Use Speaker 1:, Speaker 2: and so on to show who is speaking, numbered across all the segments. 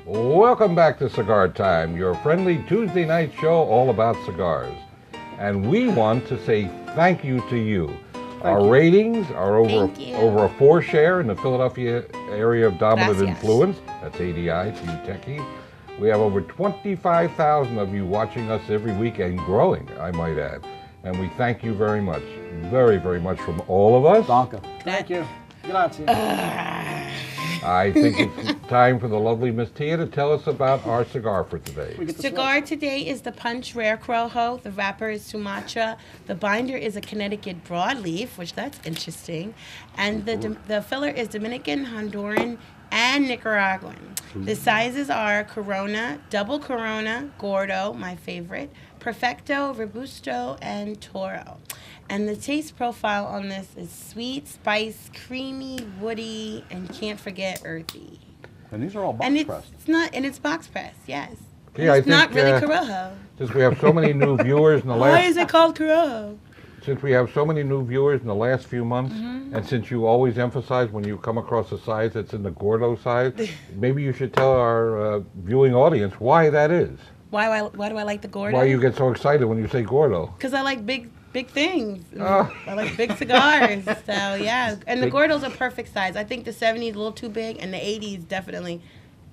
Speaker 1: Welcome back to Cigar Time, your friendly Tuesday night show all about cigars. And we want to say thank you to you. Our ratings are over a 4 share in the Philadelphia area of dominant influence. That's ADI for you techie. We have over 25,000 of you watching us every week and growing, I might add. And we thank you very much, very, very much from all of us.
Speaker 2: Danke.
Speaker 3: Thank you. Grazie.
Speaker 1: I think it's time for the lovely Miss Tia to tell us about our cigar for today.
Speaker 4: Cigar today is the Punch Rare Corojo. The wrapper is Sumatra. The binder is a Connecticut Broadleaf, which that's interesting. And the filler is Dominican, Honduran, and Nicaraguan. The sizes are Corona, Double Corona, Gordo, my favorite, Perfecto, Robusto, and Toro. And the taste profile on this is sweet, spice, creamy, woody, and can't forget earthy.
Speaker 2: And these are all box pressed.
Speaker 4: It's box pressed, yes.
Speaker 1: Yeah,
Speaker 4: It's not really Corojo.
Speaker 1: Since we have so many new viewers in the last...
Speaker 4: Why is it called Corojo?
Speaker 1: Since we have so many new viewers in the last few months, and since you always emphasize when you come across a size that's in the Gordo size, maybe you should tell our viewing audience why that is.
Speaker 4: Why do I like the Gordo?
Speaker 1: Why you get so excited when you say Gordo.
Speaker 4: Because I like big things. I like big cigars. So, yeah. And the Gordo's a perfect size. I think the 70 is a little too big, and the 80 is definitely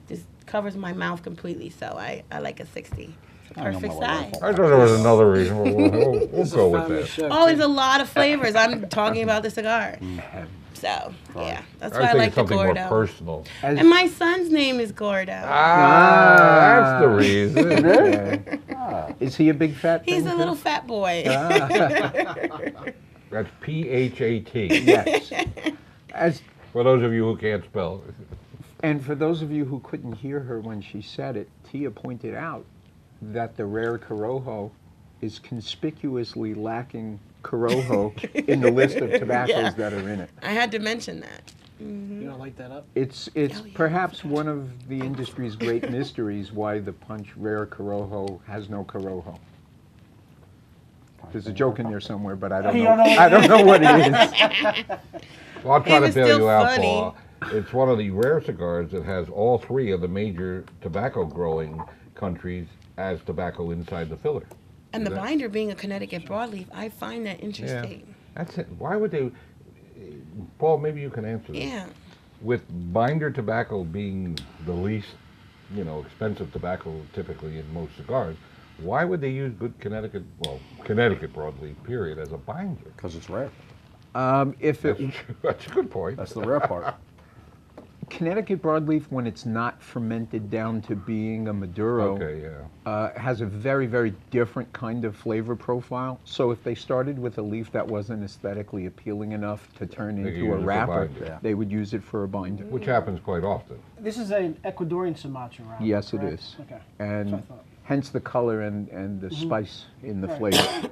Speaker 4: just covers my mouth completely. So I like a 60. It's a perfect size.
Speaker 1: I thought there was another reason. We'll go with that.
Speaker 4: Oh, there's a lot of flavors. I'm talking about the cigar. So, yeah. That's why I like the Gordo.
Speaker 1: More personal.
Speaker 4: And my son's name is Gordo.
Speaker 1: That's the reason.
Speaker 2: Is he a big fat
Speaker 4: He's a little fat boy.
Speaker 1: That's P-H-A-T.
Speaker 2: Yes.
Speaker 1: For those of you who can't spell.
Speaker 2: And for those of you who couldn't hear her when she said it, Tia pointed out that the rare Corojo is conspicuously lacking Corojo in the list of tobaccos that are in it.
Speaker 4: I had to mention that.
Speaker 3: You don't like that up?
Speaker 2: It's perhaps one of the industry's great mysteries why the Punch Rare Corojo has no Corojo. There's a joke in there somewhere, but I don't know. I don't know what it is.
Speaker 1: Well, I'll try to bail you out,
Speaker 4: funny.
Speaker 1: Paul. It's one of the rare cigars that has all 3 of the major tobacco growing countries as tobacco inside the filler.
Speaker 4: And the binder being a Connecticut Broadleaf, I find that interesting.
Speaker 1: Yeah, that's it. Why would they... Paul, maybe you can answer this.
Speaker 4: Yeah.
Speaker 1: With binder tobacco being the least, expensive tobacco typically in most cigars, why would they use good Connecticut Broadleaf, period, as a binder?
Speaker 2: Because it's rare.
Speaker 1: That's a good point.
Speaker 2: That's the rare part. Connecticut Broadleaf, when it's not fermented down to being a Maduro, has a very, very different kind of flavor profile. So if they started with a leaf that wasn't aesthetically appealing enough to turn into a wrapper, they would use it for a binder.
Speaker 1: Which happens quite often.
Speaker 3: This is an Ecuadorian Sumatra wrapper.
Speaker 2: Yes,
Speaker 3: correct?
Speaker 2: it is.
Speaker 3: Okay.
Speaker 2: And hence the color and the spice in the flavor.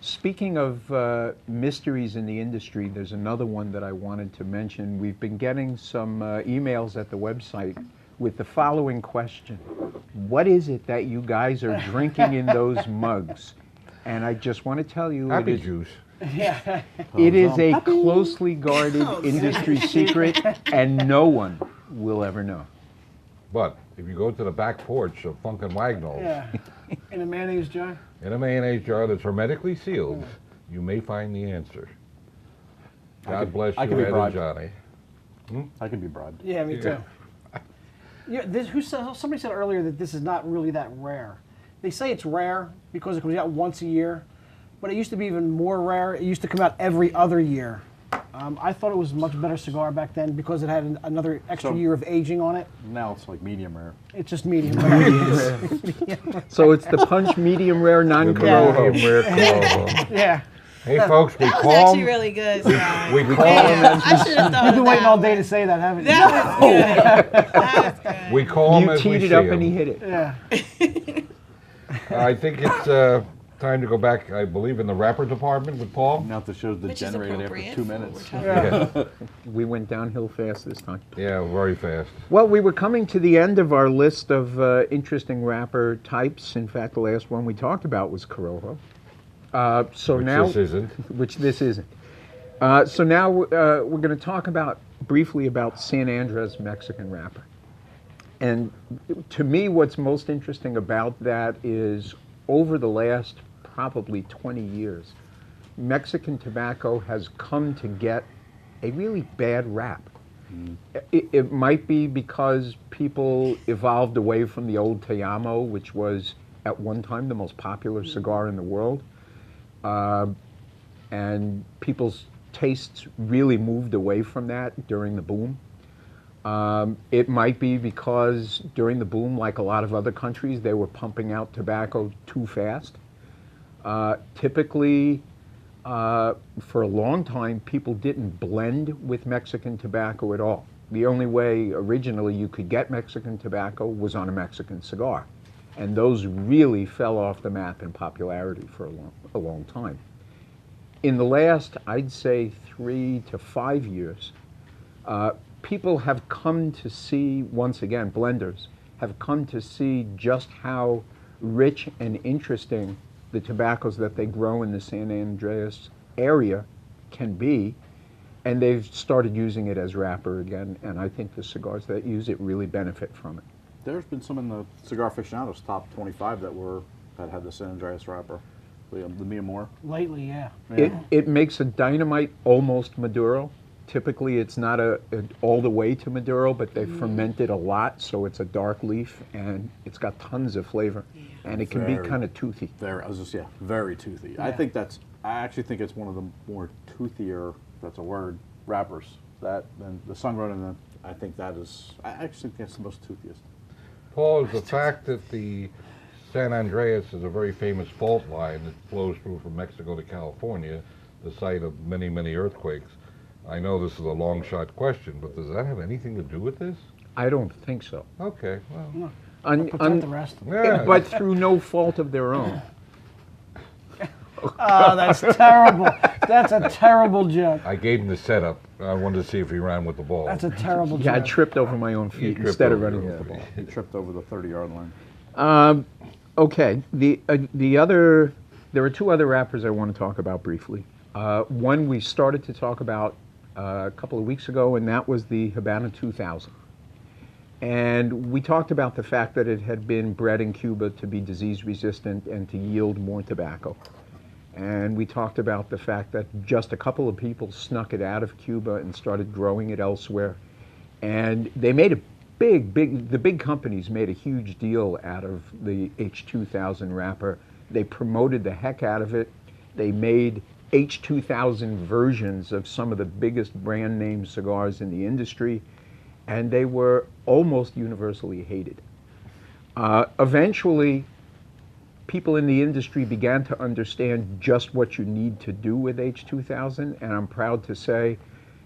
Speaker 2: Speaking of mysteries in the industry, there's another one that I wanted to mention. We've been getting some emails at the website with the following question. What is it that you guys are drinking in those mugs? And I just want to tell you...
Speaker 1: Happy juice.
Speaker 3: Yeah.
Speaker 2: It is a closely guarded industry secret, and no one will ever know.
Speaker 1: But if you go to the back porch of Funk and Wagnalls,
Speaker 3: In a mayonnaise jar?
Speaker 1: in a mayonnaise jar that's hermetically sealed, you may find the answer. God bless you, Ed and Johnny.
Speaker 2: I can be bribed.
Speaker 3: Yeah, me too. Somebody said earlier that this is not really that rare. They say it's rare because it comes out once a year, but it used to be even more rare. It used to come out every other year. I thought it was a much better cigar back then because it had another extra year of aging on it.
Speaker 2: Now it's like medium rare.
Speaker 3: It's just medium rare.
Speaker 2: So it's the Punch medium rare non-Corojo.
Speaker 1: Medium rare Corojo.
Speaker 3: Yeah.
Speaker 1: Hey folks, we
Speaker 4: That was
Speaker 1: call
Speaker 4: actually
Speaker 1: them.
Speaker 4: really good.
Speaker 1: We call them.
Speaker 4: I should have thought
Speaker 3: You've been
Speaker 4: of
Speaker 3: waiting
Speaker 4: that
Speaker 3: all day
Speaker 4: one.
Speaker 3: to say that, haven't you?
Speaker 4: That was good. That was good.
Speaker 1: We call them
Speaker 2: You
Speaker 1: as we
Speaker 2: teed
Speaker 1: see
Speaker 2: it up
Speaker 1: them.
Speaker 2: and he hit it.
Speaker 3: Yeah.
Speaker 1: I think it's time to go back, I believe, in the wrapper department with Paul.
Speaker 5: Now the show's
Speaker 4: Which is
Speaker 5: degenerated after
Speaker 4: appropriate
Speaker 5: 2
Speaker 4: for what
Speaker 5: minutes.
Speaker 4: we're talking about.
Speaker 2: We went downhill fast this time.
Speaker 1: Yeah, very fast.
Speaker 2: Well, we were coming to the end of our list of interesting wrapper types. In fact, the last one we talked about was Corojo.
Speaker 1: This isn't.
Speaker 2: Which this isn't. So now we're going to talk briefly about San Andres Mexican wrapper. And to me, what's most interesting about that is over the last probably 20 years, Mexican tobacco has come to get a really bad rap. It might be because people evolved away from the old Te Amo, which was at one time the most popular cigar in the world. And people's tastes really moved away from that during the boom. It might be because during the boom, like a lot of other countries, they were pumping out tobacco too fast. Typically, for a long time, people didn't blend with Mexican tobacco at all. The only way originally you could get Mexican tobacco was on a Mexican cigar. And those really fell off the map in popularity for a long time. In the last, I'd say, 3 to 5 years, people have come to see, once again, blenders, have come to see just how rich and interesting the tobaccos that they grow in the San Andreas area can be, and they've started using it as wrapper again, and I think the cigars that use it really benefit from it.
Speaker 5: There's been some in the Cigar Aficionados top 25 that had the San Andreas wrapper, the Mia Moore.
Speaker 3: Lately, yeah.
Speaker 2: It makes a dynamite almost Maduro. Typically, it's not all the way to Maduro, but they ferment it a lot, so it's a dark leaf, and it's got tons of flavor, and it can be kind of toothy.
Speaker 5: Very toothy.
Speaker 3: Yeah.
Speaker 5: I actually think it's one of the more toothier, if that's a word, wrappers. That and the Sungrown, and I think that is. I actually think it's the most toothiest.
Speaker 1: Paul, is the fact that the San Andreas is a very famous fault line that flows through from Mexico to California, the site of many, many earthquakes. I know this is a long shot question, but does that have anything to do with this?
Speaker 2: I don't think so.
Speaker 1: Okay, well.
Speaker 3: Protect the rest of them.
Speaker 1: Yeah.
Speaker 2: But through no fault of their own.
Speaker 3: Oh, that's terrible. That's a terrible joke.
Speaker 1: I gave him the setup. I wanted to see if he ran with the ball.
Speaker 3: That's a terrible
Speaker 2: Yeah, I
Speaker 3: joke.
Speaker 2: tripped over my own feet instead of running with the ball.
Speaker 5: He tripped over the 30-yard line.
Speaker 2: Okay, there are 2 other wrappers I want to talk about briefly. One we started to talk about a couple of weeks ago, and that was the Habana 2000. And we talked about the fact that it had been bred in Cuba to be disease resistant and to yield more tobacco. And we talked about the fact that just a couple of people snuck it out of Cuba and started growing it elsewhere. And they made the big companies made a huge deal out of the H2000 wrapper. They promoted the heck out of it. They made H2000 versions of some of the biggest brand name cigars in the industry, and they were almost universally hated. Eventually, people in the industry began to understand just what you need to do with H2000, and I'm proud to say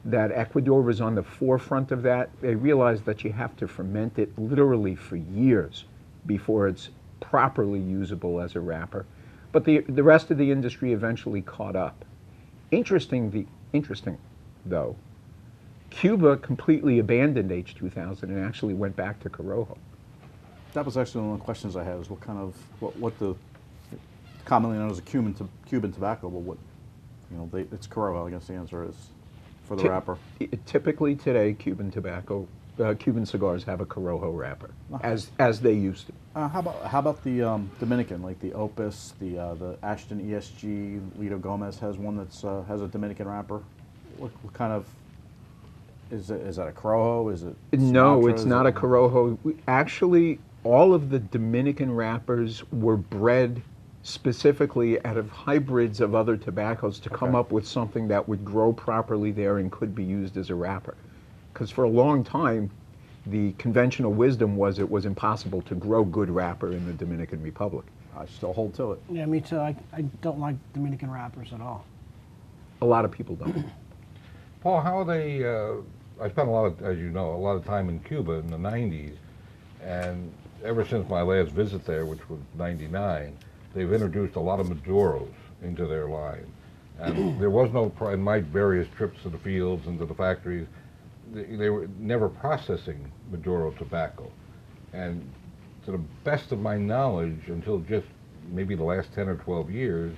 Speaker 2: that Ecuador was on the forefront of that. They realized that you have to ferment it literally for years before it's properly usable as a wrapper. But the rest of the industry eventually caught up. Interesting though, Cuba completely abandoned H2000 and actually went back to Corojo.
Speaker 5: That was actually one of the questions I had: is what the commonly known as a Cuban tobacco, but what it's Corojo. I guess the answer is for the wrapper.
Speaker 2: Typically today, Cuban cigars have a Corojo wrapper, as they used to.
Speaker 5: How about the Dominican, like the Opus, the Ashton ESG? Lido Gomez has one that's has a Dominican wrapper. What kind of is that a Corojo? Is it
Speaker 2: No,
Speaker 5: Sumatra?
Speaker 2: it's not a Corojo. Actually, all of the Dominican wrappers were bred specifically out of hybrids of other tobaccos to come up with something that would grow properly there and could be used as a wrapper. Because for a long time, the conventional wisdom was it was impossible to grow good wrapper in the Dominican Republic.
Speaker 5: I still hold to it.
Speaker 3: Yeah, me too. I don't like Dominican wrappers at all.
Speaker 2: A lot of people don't.
Speaker 1: Paul, how are they, I spent as you know, a lot of time in Cuba in the 90s, and ever since my last visit there, which was 99, they've introduced a lot of Maduros into their line. And there was no, in my various trips to the fields and to the factories, they were never processing Maduro tobacco. And to the best of my knowledge, until just maybe the last 10 or 12 years,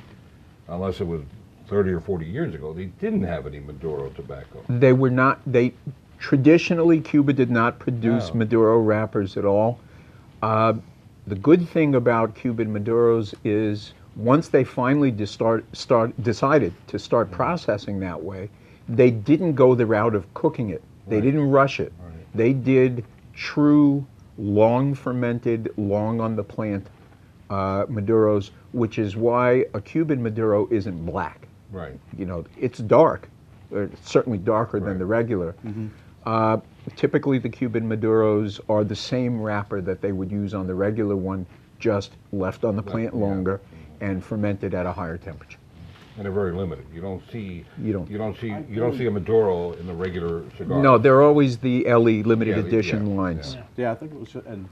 Speaker 1: unless it was 30 or 40 years ago, they didn't have any Maduro tobacco.
Speaker 2: They were not, Traditionally, Cuba did not produce
Speaker 1: No.
Speaker 2: Maduro wrappers at all. The good thing about Cuban Maduros is once they finally decided to start processing that way, they didn't go the route of cooking it. They didn't rush it. They did true, long fermented, long on the plant Maduros, which is why a Cuban Maduro isn't black.
Speaker 1: Right.
Speaker 2: You know, it's dark. It's certainly darker than the regular. Typically, the Cuban Maduros are the same wrapper that they would use on the regular one, just left on the plant longer and fermented at a higher temperature.
Speaker 1: And they're very limited. You don't see
Speaker 2: You don't.
Speaker 1: you don't see a Maduro in the regular cigar.
Speaker 2: No, they're always the LE limited
Speaker 1: Yeah,
Speaker 2: edition
Speaker 1: yeah,
Speaker 2: lines.
Speaker 3: Yeah.
Speaker 5: Yeah, I think it was, and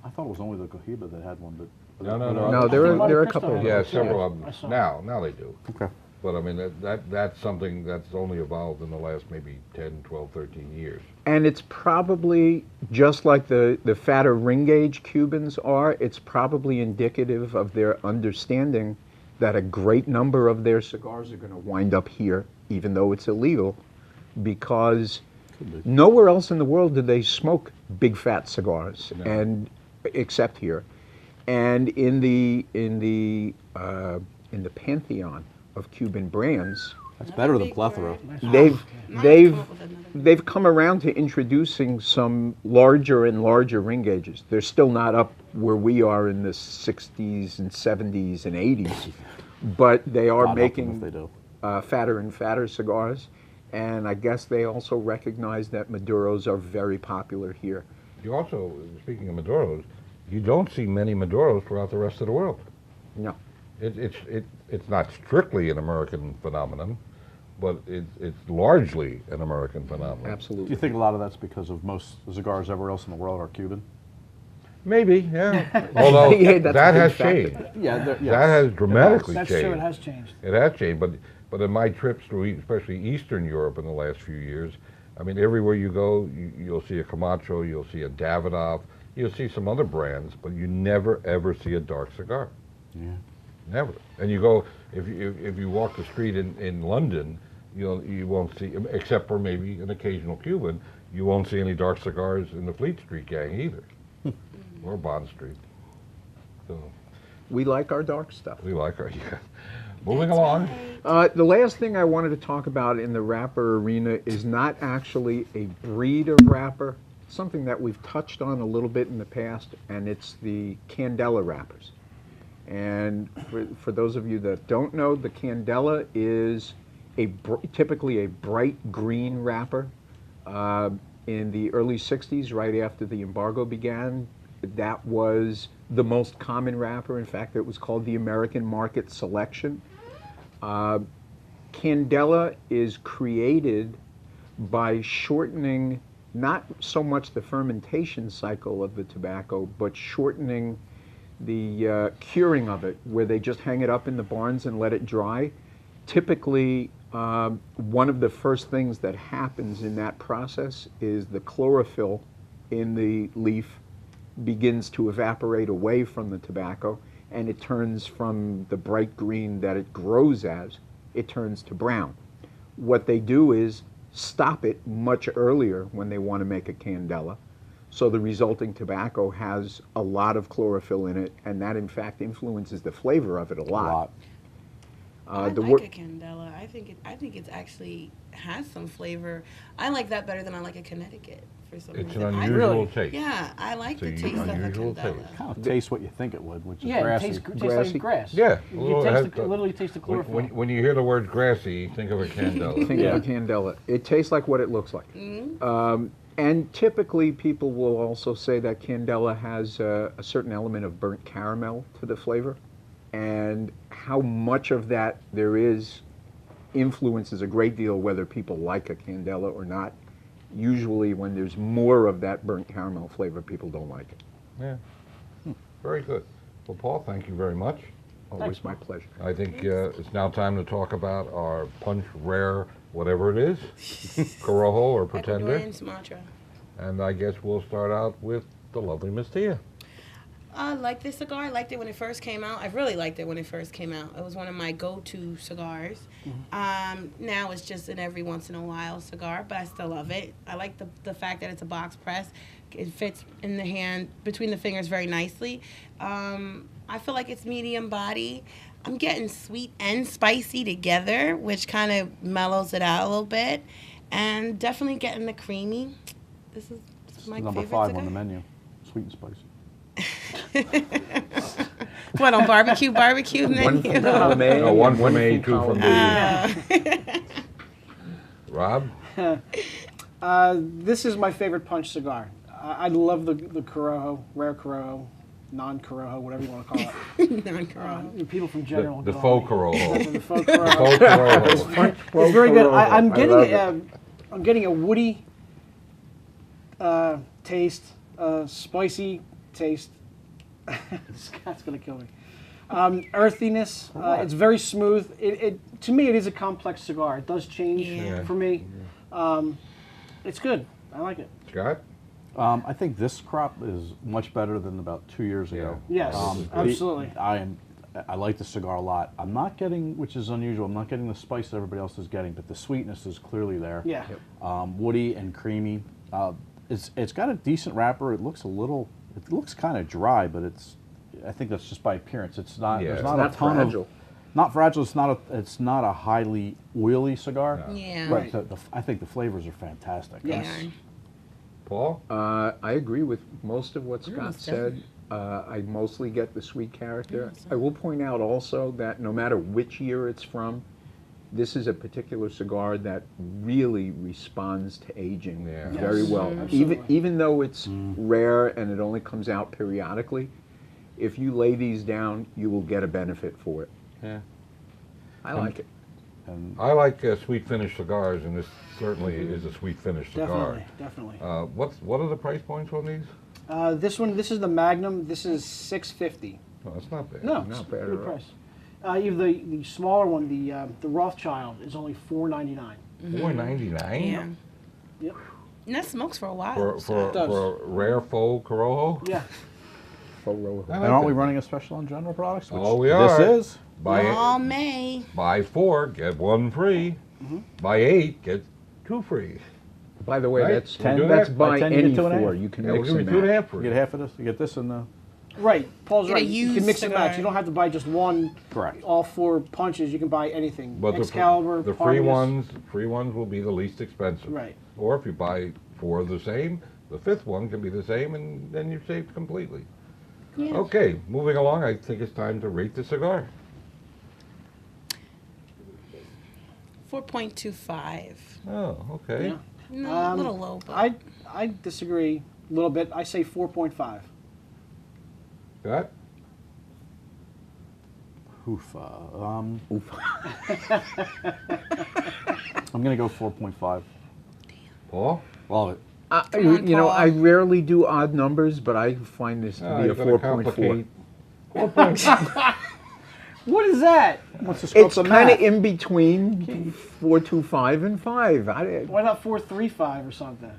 Speaker 5: I thought it was only the Cohiba that had one, but.
Speaker 1: No, no,
Speaker 5: were
Speaker 1: no.
Speaker 2: No, there
Speaker 3: Monte
Speaker 2: are a
Speaker 3: Cristo
Speaker 2: couple.
Speaker 3: had
Speaker 1: Yeah,
Speaker 3: one.
Speaker 1: several of
Speaker 3: I
Speaker 1: them.
Speaker 3: saw.
Speaker 1: Now they do.
Speaker 5: Okay.
Speaker 1: But I mean, that's something that's only evolved in the last maybe 10, 12, 13 years.
Speaker 2: And it's probably, just like the fatter ring gauge Cubans are, it's probably indicative of their understanding that a great number of their cigars are going to wind up here, even though it's illegal, because nowhere else in the world do they smoke big fat cigars,
Speaker 1: No.
Speaker 2: and except here. And in the pantheon of Cuban brands,
Speaker 5: That's better than plethora.
Speaker 2: they've come around to introducing some larger and larger ring gauges. They're still not up where we are in the 60s and 70s and 80s, but they are
Speaker 5: God help them
Speaker 2: making
Speaker 5: if they do.
Speaker 2: fatter and fatter cigars. And I guess they also recognize that Maduros are very popular here.
Speaker 1: You also, speaking of Maduros, you don't see many Maduros throughout the rest of the world.
Speaker 2: No.
Speaker 1: It's not strictly an American phenomenon, but it's largely an American phenomenon.
Speaker 5: Do
Speaker 2: Absolutely.
Speaker 5: you think a lot of that's because of most cigars everywhere else in the world are Cuban?
Speaker 1: Maybe, yeah. Although
Speaker 2: Yeah, that's
Speaker 1: that
Speaker 2: a big
Speaker 1: has
Speaker 2: factor.
Speaker 1: changed.
Speaker 5: Yeah,
Speaker 1: That has dramatically
Speaker 3: That's
Speaker 1: changed.
Speaker 3: true. It has changed.
Speaker 1: It has changed, but in my trips through especially Eastern Europe in the last few years, I mean, everywhere you go, you'll see a Camacho, you'll see a Davidoff, you'll see some other brands, but you never ever see a dark cigar.
Speaker 5: Yeah.
Speaker 1: Never. And you go, if you walk the street in London, you won't see, except for maybe an occasional Cuban, you won't see any dark cigars in the Fleet Street gang either, or Bond Street. So
Speaker 2: We like our dark stuff.
Speaker 1: we like our, yeah. Moving along.
Speaker 2: The last thing I wanted to talk about in the wrapper arena is not actually a breed of wrapper, something that we've touched on a little bit in the past, and it's the Candela wrappers. And for those of you that don't know, the Candela is typically a bright green wrapper. In the early 60s, right after the embargo began, that was the most common wrapper. In fact, it was called the American Market Selection. Candela is created by shortening not so much the fermentation cycle of the tobacco, but shortening the curing of it, where they just hang it up in the barns and let it dry. Typically, one of the first things that happens in that process is the chlorophyll in the leaf begins to evaporate away from the tobacco, and it turns from the bright green that it grows as, it turns to brown. What they do is stop it much earlier when they want to make a Candela. So the resulting tobacco has a lot of chlorophyll in it, and that in fact influences the flavor of it a lot.
Speaker 4: I
Speaker 2: the
Speaker 4: like
Speaker 2: wor-
Speaker 4: a Candela. I think it's actually has some flavor. I like that better than I like a Connecticut for some
Speaker 1: It's
Speaker 4: reason.
Speaker 1: an
Speaker 4: I
Speaker 1: unusual
Speaker 3: really-
Speaker 1: taste.
Speaker 4: Yeah, I like
Speaker 1: It's
Speaker 4: the
Speaker 1: an
Speaker 4: taste of a
Speaker 1: unusual
Speaker 4: Candela.
Speaker 1: taste.
Speaker 5: Kind of tastes what you think it would, which is
Speaker 3: Yeah, it
Speaker 5: grassy.
Speaker 3: tastes
Speaker 2: Grassy.
Speaker 3: like grass.
Speaker 1: Yeah.
Speaker 3: You literally taste the chlorophyll.
Speaker 1: When you hear the word grassy, think of a Candela.
Speaker 2: Think of a Candela. It tastes like what it looks like. And typically people will also say that Candela has a certain element of burnt caramel to the flavor. And how much of that there is influences a great deal whether people like a Candela or not. Usually when there's more of that burnt caramel flavor, people don't like it.
Speaker 1: Yeah. Very good. Well, Paul, thank you very much.
Speaker 2: Always my pleasure.
Speaker 1: I think it's now time to talk about our punch rare, whatever it is, Corojo or Pretender.
Speaker 4: Ecuadorian Sumatra.
Speaker 1: And I guess we'll start out with the lovely Miss Tia.
Speaker 4: I like this cigar. I liked it when it first came out. I really liked it when it first came out. It was one of my go-to cigars. Now it's just an every once in a while cigar, but I still love it. I like the fact that it's a box press. It fits in the hand, between the fingers very nicely. I feel like it's medium body. I'm getting sweet and spicy together, which kind of mellows it out a little bit. And definitely getting the creamy. This is my
Speaker 5: Number
Speaker 4: favorite
Speaker 5: 5
Speaker 4: cigar.
Speaker 5: on the menu, sweet and spicy.
Speaker 4: What, on barbecue menu?
Speaker 1: No, one from A, two from B.
Speaker 4: Oh.
Speaker 1: Rob?
Speaker 3: This is my favorite punch cigar. I love the Corojo, rare Corojo, non-Corojo, whatever you want to call it.
Speaker 4: Non-Corojo.
Speaker 3: People from General.
Speaker 1: The
Speaker 3: get on
Speaker 1: faux
Speaker 3: me.
Speaker 1: Corojo.
Speaker 3: The faux Corojo.
Speaker 1: Faux Corojo.
Speaker 3: It's very good.
Speaker 2: I
Speaker 3: I'm getting a woody taste, spicy taste. Scott's gonna kill me. Earthiness. It's very smooth. To me, it is a complex cigar. It does change
Speaker 4: Yeah.
Speaker 3: for me. It's good. I like it.
Speaker 1: Scott?
Speaker 5: I think this crop is much better than about 2 years ago.
Speaker 3: Yes, absolutely.
Speaker 5: I like the cigar a lot. I'm not getting, which is unusual, I'm not getting the spice that everybody else is getting, but the sweetness is clearly there.
Speaker 3: Yeah.
Speaker 5: Woody and creamy. It's got a decent wrapper. It looks kind of dry, but I think that's just by appearance. It's not.
Speaker 1: Yeah.
Speaker 5: There's
Speaker 1: It's
Speaker 5: not
Speaker 2: not
Speaker 5: a ton
Speaker 2: fragile.
Speaker 5: of. Not fragile. It's not a highly oily cigar.
Speaker 4: Yeah.
Speaker 5: But
Speaker 3: Right.
Speaker 5: I think the flavors are fantastic.
Speaker 3: Yes.
Speaker 4: Yeah.
Speaker 1: Paul?
Speaker 2: I agree with most of what Scott
Speaker 4: almost
Speaker 2: said. I mostly get the sweet character. I will point out also that no matter which year it's from, this is a particular cigar that really responds to aging
Speaker 1: Yeah.
Speaker 2: very
Speaker 3: Yes.
Speaker 2: well.
Speaker 3: Absolutely.
Speaker 2: Even though it's rare and it only comes out periodically, if you lay these down, you will get a benefit for it.
Speaker 1: Yeah.
Speaker 2: I like it.
Speaker 5: And
Speaker 1: I like sweet finish cigars, and this certainly is a sweet finish cigar.
Speaker 3: Definitely.
Speaker 1: What are the price points on these?
Speaker 3: This is the Magnum. This is $6.50.
Speaker 1: Oh, that's not bad.
Speaker 3: No,
Speaker 2: Not
Speaker 3: it's
Speaker 2: bad
Speaker 3: a
Speaker 2: at
Speaker 3: good
Speaker 2: all.
Speaker 3: price. You have the smaller one, the Rothschild, is only $4.99.
Speaker 1: $4.99
Speaker 4: Yeah.
Speaker 3: Yep.
Speaker 4: And that smokes for a while.
Speaker 1: for
Speaker 4: so.
Speaker 3: does.
Speaker 1: for a rare faux Corojo.
Speaker 3: Yeah.
Speaker 1: I
Speaker 5: and
Speaker 1: like
Speaker 5: aren't we
Speaker 1: that.
Speaker 5: running a special on general products? Which
Speaker 1: Oh, we are.
Speaker 5: This is.
Speaker 4: All May.
Speaker 1: Buy 4, get 1 free. Buy 8, get 2 free.
Speaker 2: By the way,
Speaker 1: Right.
Speaker 2: that's
Speaker 1: Can we do that?
Speaker 2: buy
Speaker 5: 10, you
Speaker 2: any
Speaker 5: get 2.5.
Speaker 2: four. You can
Speaker 1: Yeah, we'll
Speaker 2: mix
Speaker 1: give you
Speaker 2: and
Speaker 1: 2.5
Speaker 2: match.
Speaker 5: You
Speaker 1: free.
Speaker 5: get half of this. You get this and the.
Speaker 3: Right. Paul's
Speaker 4: Get a
Speaker 3: right. You
Speaker 4: used
Speaker 3: can mix and match.
Speaker 4: cigar.
Speaker 3: You don't have to buy just one.
Speaker 5: Correct.
Speaker 3: All 4 punches. You can buy anything.
Speaker 1: But
Speaker 3: Excalibur,
Speaker 1: the free
Speaker 3: Partagas.
Speaker 1: free ones will be the least expensive.
Speaker 3: Right.
Speaker 1: Or if you buy 4 of the same, the 5th one can be the same, and then you're saved completely.
Speaker 4: Yeah.
Speaker 1: Okay, moving along, I think it's time to rate the cigar.
Speaker 4: 4.25.
Speaker 1: Oh, okay.
Speaker 3: Yeah.
Speaker 4: No, a little low, but
Speaker 3: I disagree a little bit. I say 4.5.
Speaker 1: Scott?
Speaker 5: Oof. I'm gonna go 4.5.
Speaker 1: Paul?
Speaker 5: Love it.
Speaker 4: Come on,
Speaker 2: You know,
Speaker 4: Paul.
Speaker 2: I rarely do odd numbers, but I find this to be a
Speaker 1: you're gonna
Speaker 2: 4.4.
Speaker 1: complicate.
Speaker 3: What is that?
Speaker 5: What's the scope
Speaker 2: It's
Speaker 5: of
Speaker 2: kind of
Speaker 5: math?
Speaker 2: in between 4.25 and 5.
Speaker 3: Why not 4.35 or something?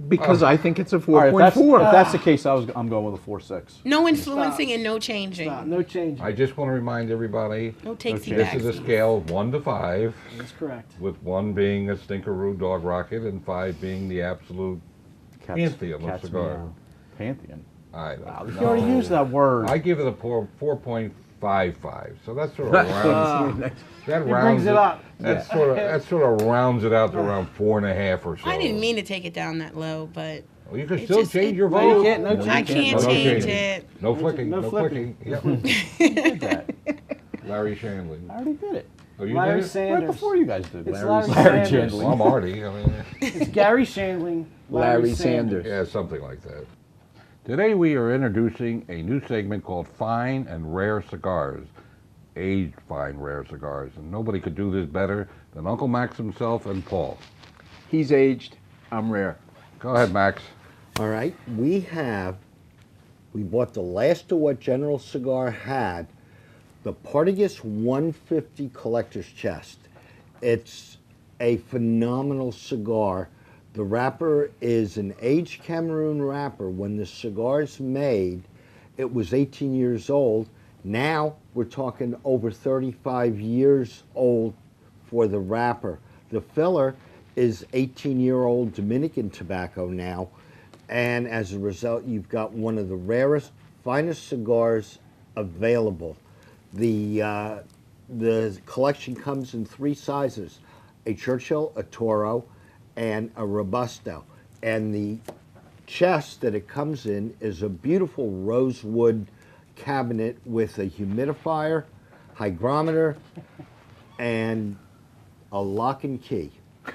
Speaker 2: Because I think it's a
Speaker 5: All right,
Speaker 2: 4.4.
Speaker 5: if that's the case, I'm going with a 4.6.
Speaker 4: no influencing and no changing.
Speaker 3: No change.
Speaker 1: I just want to remind everybody,
Speaker 4: No takesy
Speaker 1: this is a
Speaker 4: backsies.
Speaker 1: scale of 1 to 5,
Speaker 3: That's correct.
Speaker 1: with 1 being a stinkeroo dog rocket and 5 being the absolute pantheon of cigar.
Speaker 5: Pantheon.
Speaker 1: I don't
Speaker 5: Wow,
Speaker 1: know.
Speaker 5: you already used that word.
Speaker 1: I give it a 4.55, so that's sort of rounds. That
Speaker 3: He
Speaker 1: rounds
Speaker 3: brings it up.
Speaker 1: That sort of rounds it out to around 4.5 or so.
Speaker 4: I didn't mean to take it down that low, but
Speaker 1: Well, you can
Speaker 4: it
Speaker 1: still
Speaker 4: just-
Speaker 1: change
Speaker 4: it-
Speaker 1: your
Speaker 3: No,
Speaker 1: vote.
Speaker 3: you can't. No
Speaker 4: I
Speaker 3: change.
Speaker 4: can't
Speaker 1: No
Speaker 4: change
Speaker 1: changing.
Speaker 4: it.
Speaker 1: No flicking.
Speaker 3: No
Speaker 1: No
Speaker 3: flipping.
Speaker 1: flicking. Yep.
Speaker 5: You did that.
Speaker 1: Larry Shandling.
Speaker 5: I already did it.
Speaker 1: Oh, you
Speaker 3: Larry
Speaker 1: did it?
Speaker 3: Sanders.
Speaker 5: Right before you guys did.
Speaker 3: It's
Speaker 5: Larry
Speaker 3: Larry Sanders.
Speaker 1: Well, I'm Artie. I mean,
Speaker 3: It's Gary Shandling.
Speaker 2: Larry Sanders.
Speaker 1: yeah, something like that. Today we are introducing a new segment called Fine and Rare Cigars. Aged fine rare cigars. And nobody could do this better than Uncle Max himself and Paul.
Speaker 2: He's aged. I'm rare.
Speaker 1: Go ahead, Max.
Speaker 6: All right, we bought the last of what General Cigar had, the Partagas 150 Collector's Chest. It's a phenomenal cigar. The wrapper is an aged Cameroon wrapper. When the cigar's made, it was 18 years old. Now we're talking over 35 years old for the wrapper. The filler is 18-year-old Dominican tobacco now, and as a result, you've got one of the rarest, finest cigars available. The collection comes in 3 sizes: a Churchill, a Toro, and a Robusto. And the chest that it comes in is a beautiful rosewood cabinet with a humidifier, hygrometer, and a lock and key.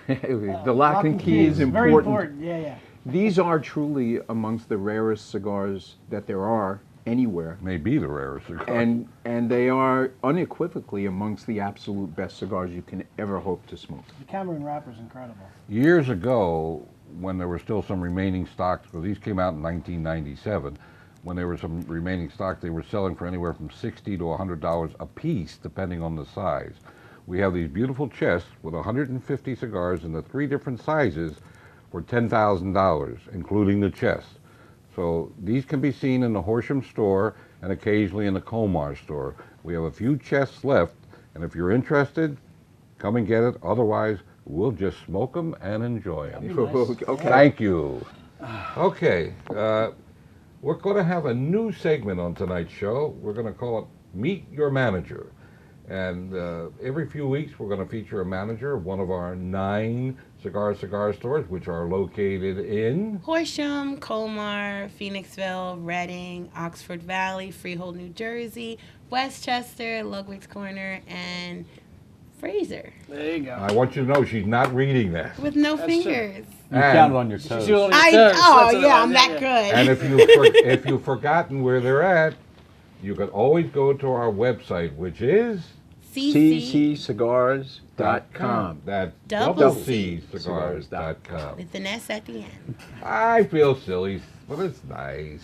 Speaker 2: The lock and key is important.
Speaker 3: Very important. Yeah, yeah.
Speaker 2: These are truly amongst the rarest cigars that there are anywhere.
Speaker 1: Maybe the rarest cigar.
Speaker 2: And they are unequivocally amongst the absolute best cigars you can ever hope to smoke.
Speaker 3: The Cameroon wrapper is incredible.
Speaker 1: Years ago, when there were still some remaining stocks, because these came out in 1997, when there were some remaining stock, they were selling for anywhere from $60 to $100 a piece, depending on the size. We have these beautiful chests with 150 cigars in the 3 different sizes for $10,000, including the chest. So these can be seen in the Horsham store and occasionally in the Comar store. We have a few chests left, and if you're interested, come and get it. Otherwise, we'll just smoke them and enjoy them.
Speaker 3: Nice.
Speaker 2: Okay.
Speaker 1: Thank you. Okay, we're going to have a new segment on tonight's show. We're going to call it Meet Your Manager. And every few weeks, we're going to feature a manager of one of our 9 cigar stores, which are located in
Speaker 4: Horsham, Colmar, Phoenixville, Reading, Oxford Valley, Freehold, New Jersey, Westchester, Ludwig's Corner, and Fraser.
Speaker 3: There you go.
Speaker 1: I want you to know she's not reading that.
Speaker 4: With no
Speaker 3: That's true.
Speaker 4: fingers.
Speaker 5: You counted on your toes.
Speaker 4: I'm that good.
Speaker 1: And if you've forgotten where they're at, you can always go to our website, which is
Speaker 2: cccigars.com.
Speaker 1: That's
Speaker 4: Double
Speaker 1: cccigars.com.
Speaker 4: With an S at the end.
Speaker 1: I feel silly, but it's nice.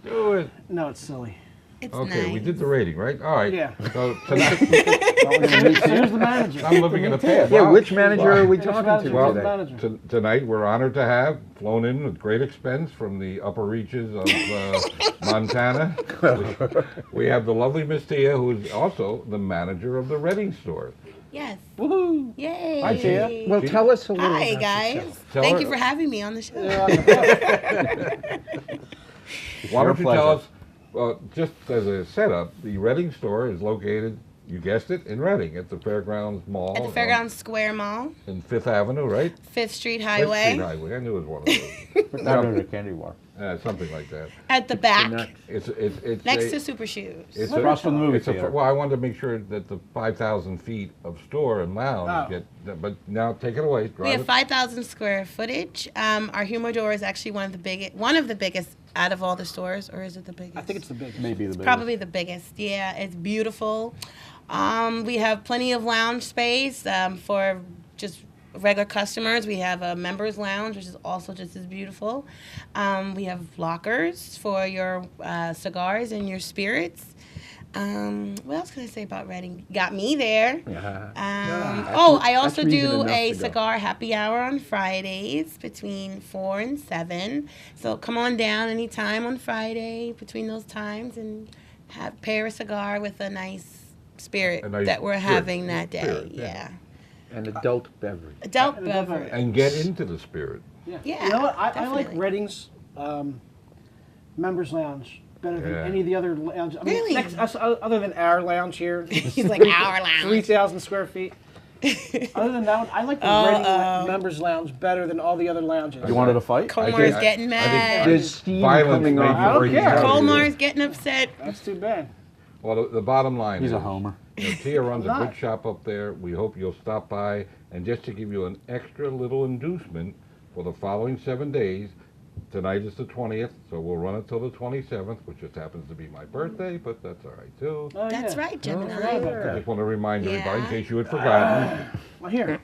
Speaker 1: Do it.
Speaker 3: No, it's silly.
Speaker 4: It's
Speaker 1: Okay,
Speaker 4: nice.
Speaker 1: we did the rating, right? All right.
Speaker 3: Yeah.
Speaker 1: So tonight,
Speaker 3: Here's the manager.
Speaker 1: I'm living in a past.
Speaker 2: Yeah,
Speaker 1: Well,
Speaker 2: which manager are we talking to
Speaker 1: Well,
Speaker 2: today?
Speaker 3: manager.
Speaker 1: Tonight we're honored to have flown in with great expense from the upper reaches of Montana. We have the lovely Miss Tia, who is also the manager of the Reading store.
Speaker 4: Yes.
Speaker 3: Woohoo!
Speaker 4: Yay.
Speaker 1: Hi, Tia.
Speaker 2: Well, tell us a little
Speaker 4: Hi,
Speaker 2: about
Speaker 4: guys.
Speaker 2: yourself.
Speaker 1: Tell
Speaker 4: Thank
Speaker 1: her-
Speaker 4: you for having me on the show.
Speaker 1: Why don't you
Speaker 5: pleasure.
Speaker 1: tell us, just as a setup, the Reading store is located, you guessed it, in Reading at the Fairgrounds Mall.
Speaker 4: At the Fairgrounds Square Mall,
Speaker 1: in 5th Avenue, right?
Speaker 4: 5th Street
Speaker 1: 5th
Speaker 4: Highway.
Speaker 1: Street Highway. I knew it was one of those.
Speaker 5: Not under the candy bar.
Speaker 1: Something like that.
Speaker 4: At the back,
Speaker 1: It's
Speaker 4: next
Speaker 1: a,
Speaker 4: to Super Shoes.
Speaker 1: It's
Speaker 5: Across from the movie
Speaker 1: it's a,
Speaker 5: theater.
Speaker 1: well, I wanted to make sure that the 5,000 feet of store and lounge
Speaker 3: Oh.
Speaker 1: but now take it away.
Speaker 4: We
Speaker 1: Drive
Speaker 4: have
Speaker 1: it.
Speaker 4: 5,000 square footage. Our humidor is actually one of the biggest out of all the stores, or is it the biggest?
Speaker 3: I think it's the biggest.
Speaker 5: Maybe the biggest.
Speaker 4: Probably the biggest. Yeah, it's beautiful. We have plenty of lounge space for just regular customers. We have a members lounge, which is also just as beautiful. We have lockers for your cigars and your spirits. What else can I say about Reading? Got me there. I also
Speaker 2: reason
Speaker 4: do
Speaker 2: enough
Speaker 4: a
Speaker 2: to go.
Speaker 4: cigar happy hour on Fridays between 4 and 7. So come on down anytime on Friday between those times and pair a cigar with a nice spirit
Speaker 1: A nice
Speaker 4: that we're
Speaker 1: spirit.
Speaker 4: having that day.
Speaker 1: Spirit,
Speaker 4: yeah.
Speaker 2: An adult beverage.
Speaker 4: Adult
Speaker 3: Adult
Speaker 4: beverage.
Speaker 1: And get into the spirit.
Speaker 3: Yeah.
Speaker 4: Yeah,
Speaker 3: You know what? I like
Speaker 4: definitely.
Speaker 3: Reading's members lounge better than
Speaker 1: Yeah.
Speaker 3: any of the other lounges. I mean,
Speaker 4: Really?
Speaker 3: other than our lounge here.
Speaker 4: He's like our lounge.
Speaker 3: 3,000 square feet. Other than that one, I like the Reading members lounge better than all the other lounges.
Speaker 5: You wanted to fight?
Speaker 4: Comar's getting mad.
Speaker 2: There's steam
Speaker 1: Violence
Speaker 2: coming
Speaker 1: may be
Speaker 2: off.
Speaker 1: bringing
Speaker 3: care.
Speaker 1: out of you.
Speaker 4: Comar's getting upset.
Speaker 3: That's too bad.
Speaker 1: Well, the bottom line
Speaker 5: He's
Speaker 1: is,
Speaker 5: a homer.
Speaker 1: Tia runs a
Speaker 3: I'm
Speaker 1: good
Speaker 3: not.
Speaker 1: shop up there. We hope you'll stop by. And just to give you an extra little inducement for the following 7 days, tonight is the 20th, so we'll run it till the 27th, which just happens to be my birthday, but that's all right too.
Speaker 3: Oh,
Speaker 4: That's
Speaker 3: yeah.
Speaker 4: right, Gemini.
Speaker 1: I just want to remind everybody, in
Speaker 4: Yeah.
Speaker 1: case you had forgotten.
Speaker 3: Well, here.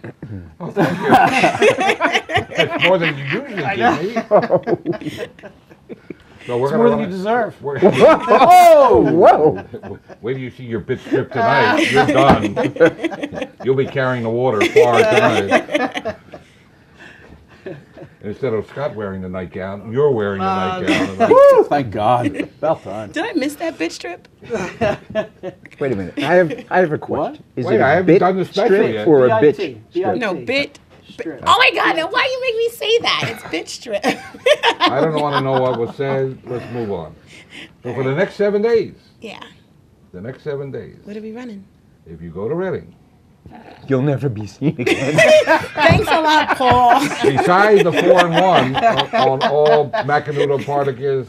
Speaker 1: Oh, thank you. That's more than you usually give me. So we're
Speaker 3: It's
Speaker 1: gonna
Speaker 3: more than
Speaker 1: run
Speaker 3: you
Speaker 1: it-
Speaker 3: deserve.
Speaker 1: we're-
Speaker 2: Oh, whoa!
Speaker 1: Wait till you see your bit strip tonight. You're done. You'll be carrying the water far tonight. instead of Scott wearing the nightgown, you're wearing the nightgown. And
Speaker 5: Woo, thank God. About time.
Speaker 4: Did I miss that bitch trip?
Speaker 2: Wait a minute. I have a question. Is
Speaker 1: Wait,
Speaker 2: it
Speaker 1: I
Speaker 2: a
Speaker 1: haven't
Speaker 2: bit
Speaker 1: done the special
Speaker 2: strip
Speaker 1: yet.
Speaker 2: or a
Speaker 3: BIT,
Speaker 2: bitch strip?
Speaker 4: No, bit.
Speaker 3: Strip.
Speaker 4: Oh my God! Now why you make me say that? It's bitch strip.
Speaker 1: I don't want to know what was said. Let's move on. So for the next 7 days,
Speaker 4: Yeah.
Speaker 1: the next 7 days,
Speaker 4: What are we running?
Speaker 1: if you go to Reading,
Speaker 2: You'll never be seen again.
Speaker 4: Thanks a lot, Paul.
Speaker 1: besides the 4-in-1 on all Macanudo, Partagas,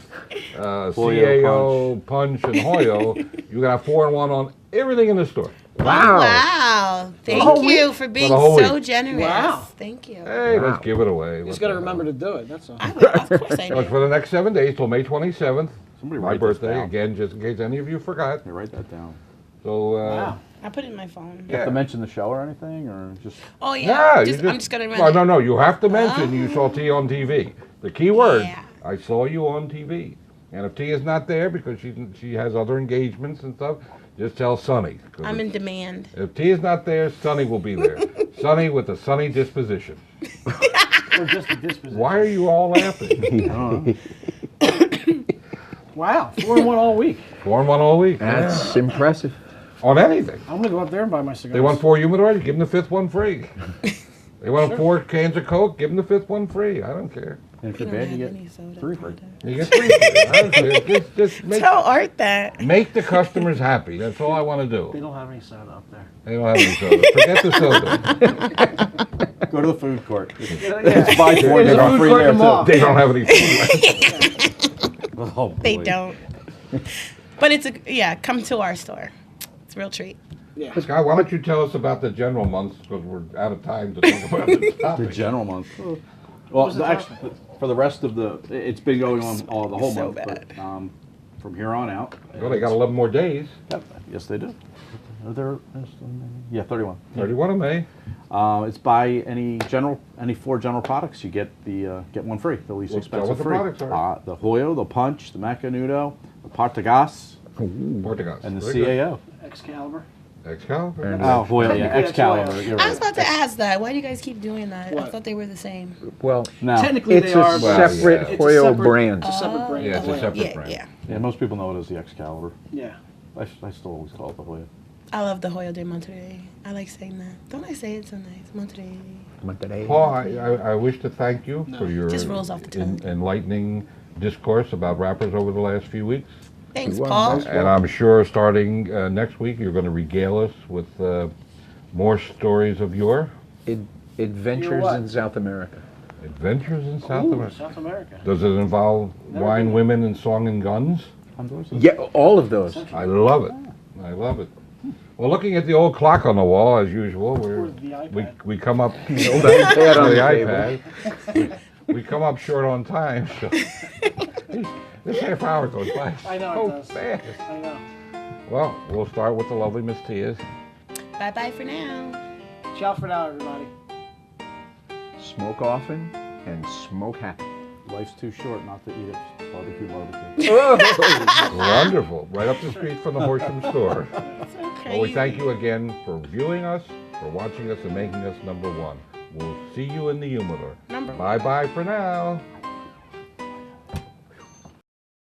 Speaker 1: CAO, Punch, and Hoyo, you got 4-in-1 on everything in the store.
Speaker 2: Wow.
Speaker 4: Wow. Thank
Speaker 3: whole
Speaker 4: you for being
Speaker 1: the whole
Speaker 4: so
Speaker 1: week.
Speaker 4: generous.
Speaker 3: Wow.
Speaker 4: Thank you.
Speaker 1: Hey,
Speaker 2: Wow.
Speaker 1: let's give it away.
Speaker 3: You
Speaker 1: What
Speaker 3: just got to
Speaker 1: the hell?
Speaker 3: remember to do it. That's all.
Speaker 4: I will. Of course I
Speaker 1: So it's
Speaker 4: do.
Speaker 1: for the next 7 days till May 27th,
Speaker 5: Somebody
Speaker 1: my
Speaker 5: write this
Speaker 1: birthday,
Speaker 5: down.
Speaker 1: again, just in case any of you forgot.
Speaker 5: Yeah, write that down.
Speaker 1: So,
Speaker 3: Wow.
Speaker 4: I put it in my phone.
Speaker 5: You have to mention the show or anything, or just
Speaker 4: Oh
Speaker 1: yeah,
Speaker 4: yeah.
Speaker 1: you
Speaker 4: I'm just gonna run
Speaker 1: No,
Speaker 4: it.
Speaker 1: no, no, you have to mention you saw T on TV. The key word,
Speaker 4: Yeah.
Speaker 1: I saw you on TV. And if T is not there because she has other engagements and stuff, just tell Sonny. 'Cause
Speaker 4: I'm in demand.
Speaker 1: if T is not there, Sonny will be there. Sonny with a sunny disposition.
Speaker 3: Or just a disposition.
Speaker 1: Why are you all laughing?
Speaker 3: Wow. 4-in-1 all week.
Speaker 1: 4-in-1 all week.
Speaker 2: That's impressive.
Speaker 1: On anything.
Speaker 3: I'm going to go up there and buy my cigars.
Speaker 1: They want 4 humidors, give them the 5th one free. They want 4 cans of Coke, give them the 5th one free. I don't care.
Speaker 5: and if
Speaker 4: We
Speaker 5: you're
Speaker 4: don't
Speaker 5: bad, you
Speaker 4: have any
Speaker 5: get
Speaker 4: soda.
Speaker 5: 3 free.
Speaker 1: You get 3 free. I don't care. Just
Speaker 4: Tell Art that.
Speaker 1: make the customers happy. That's all I want to
Speaker 3: They
Speaker 1: do.
Speaker 3: don't have any soda up there.
Speaker 1: They don't have any soda. Forget the soda.
Speaker 5: Go to the food court.
Speaker 3: Yeah.
Speaker 5: It's buy 4
Speaker 3: There's
Speaker 5: get
Speaker 3: a
Speaker 5: one
Speaker 3: food
Speaker 5: free
Speaker 3: court
Speaker 5: there
Speaker 3: in the mall.
Speaker 5: too.
Speaker 1: They don't have any food left.
Speaker 5: Oh,
Speaker 4: They
Speaker 5: boy.
Speaker 4: don't. But it's come to our store. It's a real treat.
Speaker 3: Yeah.
Speaker 1: Scott, why don't you tell us about the general months because we're out of time to talk about the
Speaker 5: The
Speaker 1: topic.
Speaker 5: general month. Well,
Speaker 3: was the
Speaker 5: actually, for the rest of it's been going on all the whole
Speaker 4: So
Speaker 5: month,
Speaker 4: bad.
Speaker 5: but from here on out.
Speaker 1: Well, they got 11 more days.
Speaker 5: Yep, yes, they do. Are there? Yeah, 31.
Speaker 1: 31 of May.
Speaker 5: It's buy any 4 general products, you get get one free. The least
Speaker 1: Well, tell
Speaker 5: expensive
Speaker 1: what the
Speaker 5: free.
Speaker 1: products are.
Speaker 5: The Hoyo, the Punch, the Macanudo, the Partagas,
Speaker 1: Portugal.
Speaker 5: and the
Speaker 1: Very good.
Speaker 5: CAO.
Speaker 3: Excalibur.
Speaker 1: Excalibur.
Speaker 2: And-
Speaker 5: Oh, Hoyo, yeah,
Speaker 3: Technically, that's
Speaker 5: Excalibur.
Speaker 3: Hoyo.
Speaker 5: You're
Speaker 4: I was
Speaker 5: right.
Speaker 4: about to ask that. Why do you guys keep doing that? I
Speaker 3: What?
Speaker 4: thought they were the same.
Speaker 2: Well,
Speaker 5: No.
Speaker 3: Technically,
Speaker 2: it's
Speaker 3: they
Speaker 2: a
Speaker 3: are. but
Speaker 1: Well,
Speaker 2: separate
Speaker 1: yeah.
Speaker 3: it's a
Speaker 2: Hoyo
Speaker 3: separate-
Speaker 2: brand.
Speaker 3: It's a separate brand.
Speaker 1: Yeah, it's a separate
Speaker 4: Yeah,
Speaker 1: brand.
Speaker 4: yeah.
Speaker 5: Yeah, most people know it as the Excalibur.
Speaker 3: Yeah.
Speaker 5: I still always call it the Hoyo.
Speaker 4: I love the Hoyo de Monterrey. I like saying that. Don't I say it so nice? Monterrey.
Speaker 1: Paul, I wish to thank you for your
Speaker 4: Just rolls off the tongue.
Speaker 1: enlightening discourse about rappers over the last few weeks.
Speaker 4: Thanks,
Speaker 2: Well,
Speaker 4: Paul.
Speaker 2: most-
Speaker 1: And I'm sure starting next week, you're going to regale us with more stories of your
Speaker 2: Adventures
Speaker 3: what?
Speaker 2: in South America.
Speaker 1: adventures in South
Speaker 3: Ooh,
Speaker 1: America.
Speaker 3: South America.
Speaker 1: Does it involve
Speaker 3: Never
Speaker 1: wine,
Speaker 3: been.
Speaker 1: women, and song and guns?
Speaker 2: Yeah, all of those.
Speaker 1: I love it. I love it. Well, looking at the old clock on the wall, as usual,
Speaker 3: Or the iPad.
Speaker 1: we come up
Speaker 2: The old iPad on
Speaker 1: the
Speaker 2: the table.
Speaker 1: iPad. We come up short on time. So this half hour goes by
Speaker 3: I know it
Speaker 1: so
Speaker 3: does.
Speaker 1: fast.
Speaker 3: I know.
Speaker 1: Well, we'll start with the lovely Miss Tia's.
Speaker 4: Bye bye for now.
Speaker 3: Ciao for now, everybody.
Speaker 2: Smoke often and smoke happy.
Speaker 5: Life's too short not to eat it. Barbecue.
Speaker 1: Wonderful. Right up the street from the Horsham store.
Speaker 4: It's okay.
Speaker 1: Well, we thank you again for viewing us, for watching us, and making us #1. We'll see you in the humidor.
Speaker 4: Number one.
Speaker 1: Bye-bye for now.